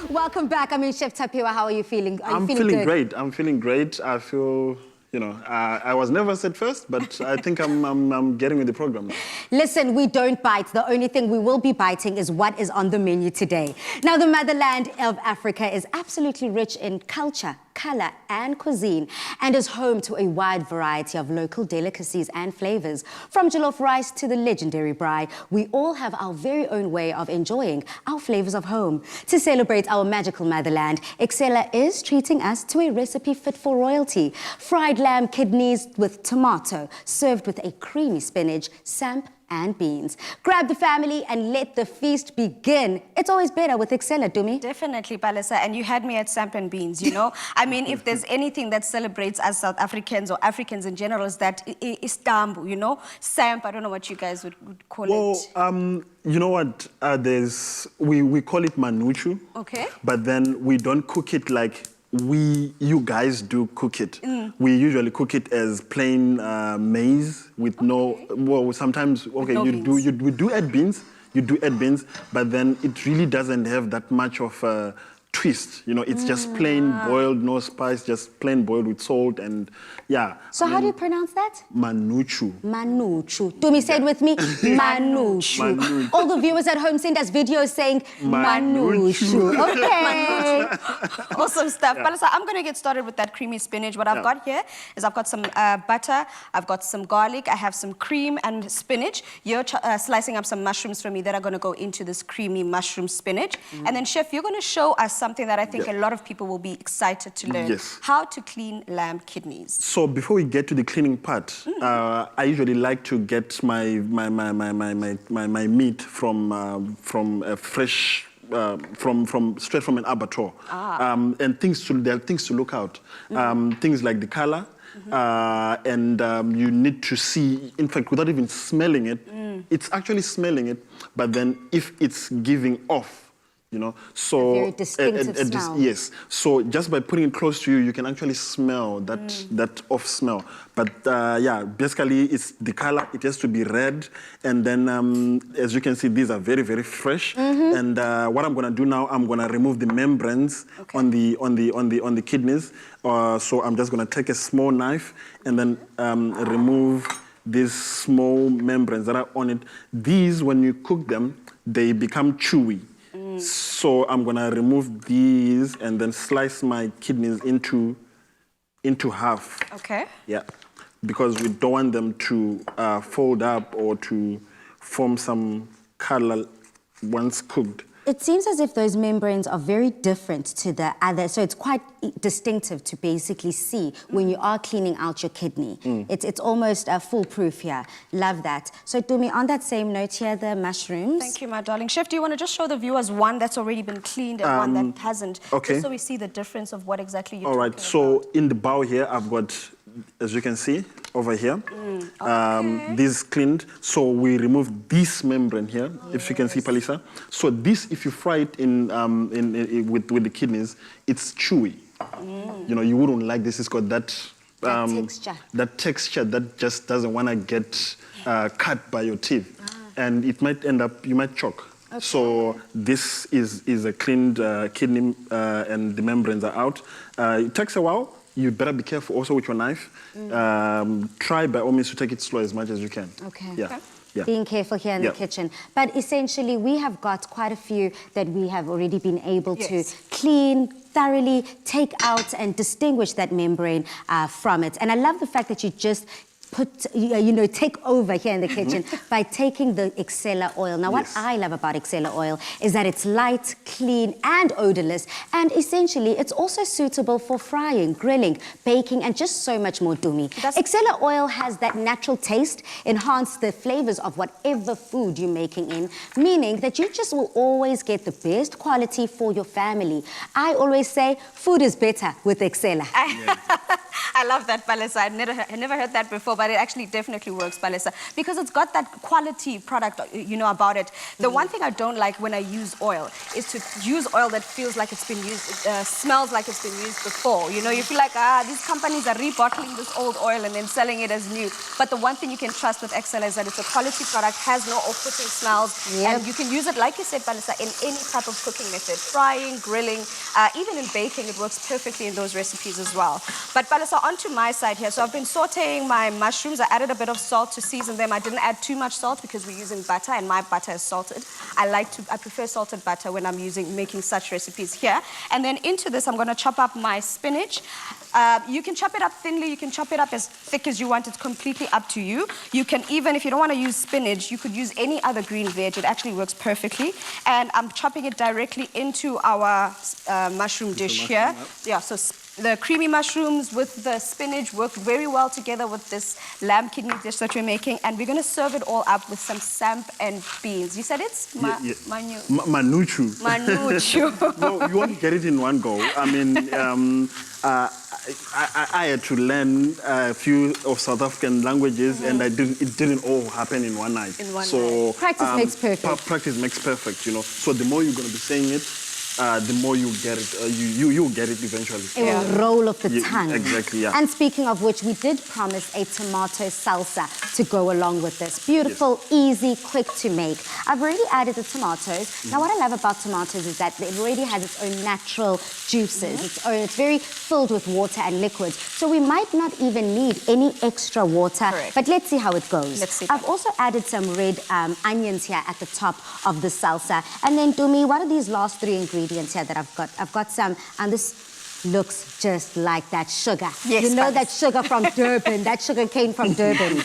Welcome back. I mean, Chef Tapiwa, how are you feeling? I'm feeling great. I'm feeling great. I feel, you know, I was never said first, but I think I'm getting with the program now. Listen, we don't bite. The only thing we will be biting is what is on the menu today. Now, the motherland of Africa is absolutely rich in culture, color and cuisine, and is home to a wide variety of local delicacies and flavors. From jollof rice to the legendary braai, we all have our very own way of enjoying our flavors of home. To celebrate our magical motherland, EXCELLA is treating us to a recipe fit for royalty. Fried lamb kidneys with tomato, served with a creamy spinach, samp and beans. Grab the family and let the feast begin. It's always better with EXCELLA, Dumi. Definitely, Palisa, and you had me at samp and beans, you know? I mean, if there's anything that celebrates us South Africans or Africans in general, is that Istanbul, you know? Samp, I don't know what you guys would call it. Well, you know what? We call it manuchu. Okay. But then we don't cook it like you guys do cook it. We usually cook it as plain maize with no, well, sometimes, okay, we do add beans, but then it really doesn't have that much of twist, you know, it's just plain boiled, no spice, just plain boiled with salt and yeah. So how do you pronounce that? Manuchu. Manuchu. Dumi, say it with me. Manuchu. Manuchu. All the viewers at home send us videos saying Manuchu. Okay. Awesome stuff. Yeah. Palisa, I'm going to get started with that creamy spinach. What I've got here is I've got some butter, I've got some garlic, I have some cream and spinach. You're slicing up some mushrooms for me that are going to go into this creamy mushroom spinach. And then, Chef, you're going to show us something that I think a lot of people will be excited to learn. Yes. How to clean lamb kidneys. So before we get to the cleaning part, I usually like to get my meat from fresh, straight from an abattoir. And there are things to look out. Things like the color, and you need to see, in fact, without even smelling it, it's actually smelling it, but then if it's giving off, you know, so a very distinctive smell. Yes. So just by putting it close to you, you can actually smell that off smell. But yeah, basically it's the color. It has to be red, and then as you can see, these are very, very fresh. And what I'm gonna do now, I'm gonna remove the membranes on the kidneys. So I'm just gonna take a small knife and then remove these small membranes that are on it. These, when you cook them, they become chewy. So I'm gonna remove these and then slice my kidneys into half. Okay. Yeah, because we don't want them to fold up or to form some color once cooked. It seems as if those membranes are very different to the other, so it's quite distinctive to basically see when you are cleaning out your kidney. It's almost foolproof here. Love that. So, Dumi, on that same note here, the mushrooms. Thank you, my darling. Chef, do you want to just show the viewers one that's already been cleaned and one that hasn't? Okay. Just so we see the difference of what exactly you're talking about. All right, so in the bowl here, I've got, as you can see, over here, this cleaned. So we remove this membrane here, if you can see, Palisa. So this, if you fry it with the kidneys, it's chewy. You know, you wouldn't like this. It's got that texture that just doesn't want to get cut by your teeth, and it might end up, you might choke. So this is a cleaned kidney, and the membranes are out. It takes a while. You better be careful also with your knife. Try by all means to take it slow as much as you can. Okay. Yeah. Okay. Yeah. Being careful here in the kitchen. But essentially, we have got quite a few that we have already been able to clean, thoroughly take out and distinguish that membrane from it. And I love the fact that you just take over here in the kitchen by taking the EXCELLA oil. Now, what I love about EXCELLA oil is that it's light, clean, and odorless. And essentially, it's also suitable for frying, grilling, baking, and just so much more, Dumi. EXCELLA oil has that natural taste, enhance the flavors of whatever food you're making in, meaning that you just will always get the best quality for your family. I always say, food is better with EXCELLA. I love that, Palisa. I never heard that before. but it actually definitely works, Palesa, because it's got that quality product, you know, about it. The one thing I don't like when I use oil is to use oil that feels like it's been used, smells like it's been used before. You know, you feel like, these companies are rebottling this old oil and then selling it as new. But the one thing you can trust with EXCELLA is that it's a quality product, has no off-putting smells, and you can use it, like you said, Palesa, in any type of cooking method, frying, grilling, even in baking. It works perfectly in those recipes as well. But Palesa, onto my side here. So I've been sauteing my mushrooms. I added a bit of salt to season them. I didn't add too much salt because we're using butter, and my butter is salted. I prefer salted butter when I'm making such recipes here. And then into this, I'm going to chop up my spinach. You can chop it up thinly, you can chop it up as thick as you want. It's completely up to you. You can even, if you don't want to use spinach, you could use any other green veg. It actually works perfectly. And I'm chopping it directly into our mushroom dish here. Yeah, so the creamy mushrooms with the spinach work very well together with this lamb kidney dish that we're making. And we're going to serve it all up with some samp and beans. You said it's? Manuchu. Manuchu. Well, you want to get it in one go. I mean, I had to learn a few of South African languages, and it didn't all happen in one night. So practice makes perfect. Practice makes perfect, you know. So the more you're going to be saying it, the more you get it, you get it eventually. It will roll off the tongue. Exactly, yeah. And speaking of which, we did promise a tomato salsa to go along with this. Beautiful, easy, quick to make. I've already added the tomatoes. Now, what I love about tomatoes is that it already has its own natural juices. It's very filled with water and liquids. So we might not even need any extra water. Correct. But let's see how it goes. Let's see. I've also added some red onions here at the top of the salsa. And then, Dumi, what are these last three ingredients here that I've got? I've got some, and this looks just like that sugar. Yes, you know Palesa. that sugar from Durban. That sugar came from Durban.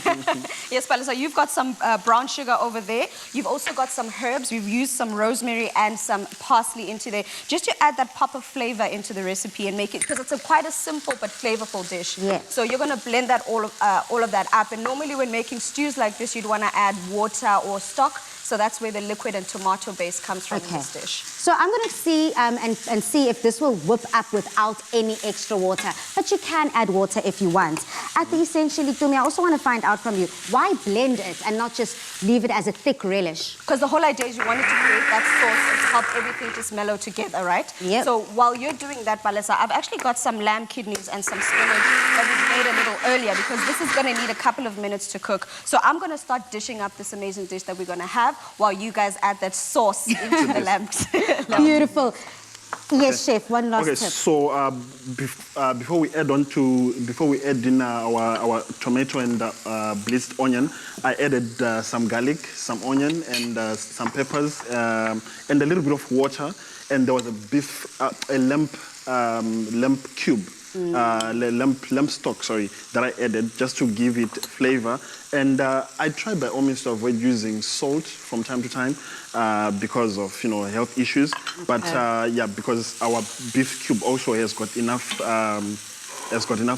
Yes, Palesa, you've got some brown sugar over there. You've also got some herbs. We've used some rosemary and some parsley into there, just to add that pop of flavor into the recipe and make it, because it's quite a simple but flavorful dish. Yes. So you're going to blend that all of that up. And normally when making stews like this, you'd want to add water or stock. So that's where the liquid and tomato base comes from in this dish. So I'm going to see and see if this will whip up without any extra water. But you can add water if you want. At the Essentially, Dumi, I also want to find out from you, why blend it and not just leave it as a thick relish? Because the whole idea is you wanted to create that sauce and to help everything just mellow together, right? Yep. So while you're doing that, Palesa, I've actually got some lamb kidneys and some spinach that we made a little earlier, because this is going to need a couple of minutes to cook. So I'm going to start dishing up this amazing dish that we're going to have while you guys add that sauce into the lamb. Beautiful. Yes, chef. One last tip. So before we add in our tomato and blitzed onion, I added some garlic, some onion, and some peppers, and a little bit of water. And there was a lamb cube. Lamb stock, sorry, that I added just to give it flavor. And I try by all means to avoid using salt from time to time because of, you know, health issues. But yeah, because our beef cube also has got enough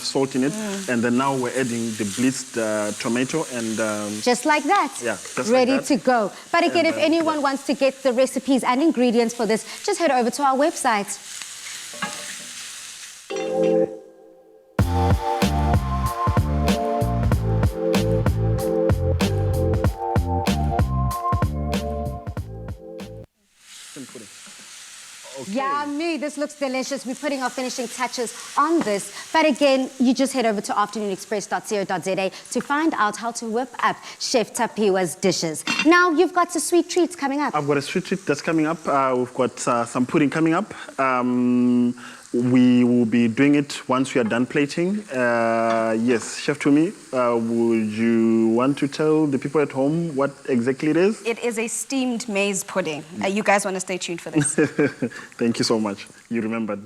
salt in it. And then now we're adding the blitzed tomato and... just like that. Yeah, just ready like that. to go. But again, if anyone wants to get the recipes and ingredients for this, just head over to our website. Okay. Yummy, this looks delicious. We're putting our finishing touches on this. But again, you just head over to afternoonexpress.co.za to find out how to whip up Chef Tapiwa's dishes. Now, you've got some sweet treats coming up. I've got a sweet treat that's coming up. We've got some pudding coming up. We will be doing it once we are done plating. Yes, Chef Tumi, would you want to tell the people at home what exactly it is? It is a steamed maize pudding. You guys want to stay tuned for this. Thank you so much. You remembered.